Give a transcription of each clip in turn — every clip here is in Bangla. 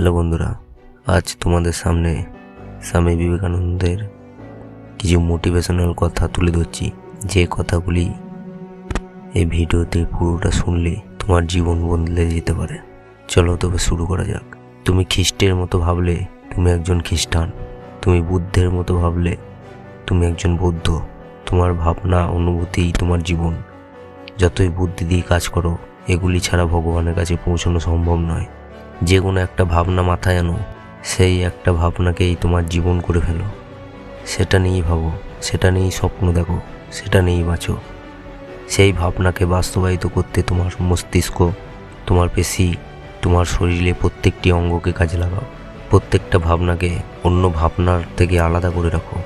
হ্যালো বন্ধুরা, আজ তোমাদের সামনে স্বামী বিবেকানন্দের কিছু মোটিভেশনাল কথা তুলে ধরছি। যে কথাগুলি এই ভিডিওতে পুরোটা শুনলে তোমার জীবন বদলে যেতে পারে। চলো তবে শুরু করা যাক। তুমি খ্রিস্টের মতো ভাবলে তুমি একজন খ্রিস্টান, তুমি বুদ্ধের মতো ভাবলে তুমি একজন বৌদ্ধ। তোমার ভাবনা অনুভূতিই তোমার জীবন। যতই বুদ্ধি দিয়ে কাজ করো, এগুলি ছাড়া ভগবানের কাছে পৌঁছানো সম্ভব নয়। যে কোনো একটা ভাবনা মাথায় আনো, সেই একটা ভাবনাকেই তোমার জীবন করে ফেলো। সেটা নিয়েই ভাবো, সেটা নিয়েই স্বপ্ন দেখো, সেটা নিয়েই বাঁচো। সেই ভাবনাকে বাস্তবায়িত করতে তোমার মস্তিষ্ক, তোমার পেশি, তোমার শরীরে প্রত্যেকটি অঙ্গকে কাজে লাগাও। প্রত্যেকটা ভাবনাকে অন্য ভাবনার থেকে আলাদা করে রাখো।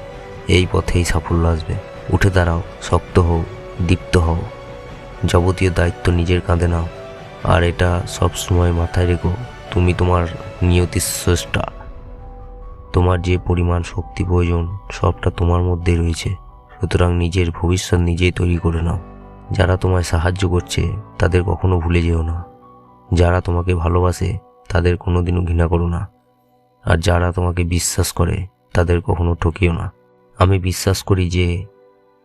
এই পথেই সাফল্য আসবে। উঠে দাঁড়াও, শক্ত হও, দীপ্ত হও। যাবতীয় দায়িত্ব নিজের কাঁধে নাও। আর এটা সব সময় মাথায় রেখো, তুমি তোমার নিয়তির স্রষ্টা। তোমার যে পরিমাণ শক্তি প্রয়োজন সবটা তোমার মধ্যেই রয়েছে। সুতরাং নিজের ভবিষ্যৎ নিজেই তৈরি করে নাও। যারা তোমায় সাহায্য করছে তাদের কখনো ভুলে যেও না। যারা তোমাকে ভালোবাসে তাদের কোনোদিনও ঘৃণা করো না। আর যারা তোমাকে বিশ্বাস করে তাদের কখনো ঠকিও না। আমি বিশ্বাস করি যে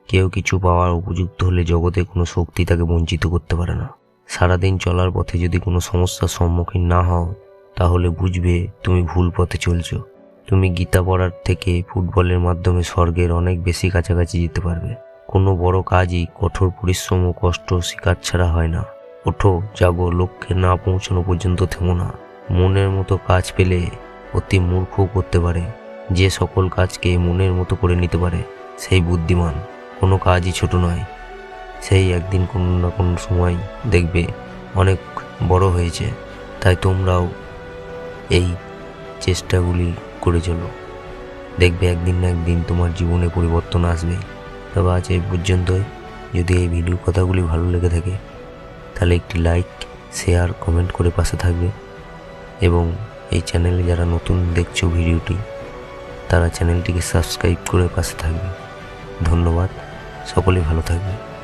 কেউ কিছু পাওয়ার উপযুক্ত হলে জগতে কোনো শক্তি তাকে বঞ্চিত করতে পারে না। সারাদিন চলার পথে যদি কোনো সমস্যার সম্মুখীন না হও, তাহলে বুঝবে তুমি ভুল পথে চলছো। তুমি গীতা পড়ার থেকে ফুটবলের মাধ্যমে স্বর্গের অনেক বেশি কাছাকাছি যেতে পারবে। কোনো বড় কাজই কঠোর পরিশ্রম ও কষ্ট স্বীকার ছাড়া হয় না। ওঠো, জাগো, লক্ষ্যে না পৌঁছানো পর্যন্ত থেমো না। মনের মতো কাজ পেলে অতি মূর্খও করতে পারে। যে সকল কাজকে মনের মতো করে নিতে পারে সেই বুদ্ধিমান। কোনো কাজই ছোট নয়, সেই একদিন কোনো না কোনো সময় দেখবে অনেক বড় হয়েছে। তাই তোমরাও এই চেষ্টাগুলি করে চলো, দেখবে একদিন না একদিন তোমার জীবনে পরিবর্তন আসবে। তবে আজ এই পর্যন্তই। যদি এই ভিডিও কথাগুলি ভালো লেগে থাকে তাহলে একটি লাইক, শেয়ার, কমেন্ট করে পাশে থাকবে। এবং এই চ্যানেলে যারা নতুন দেখছো ভিডিওটি, তারা চ্যানেলটিকে সাবস্ক্রাইব করে পাশে থাকবে। ধন্যবাদ। সকলেই ভালো থাকবে।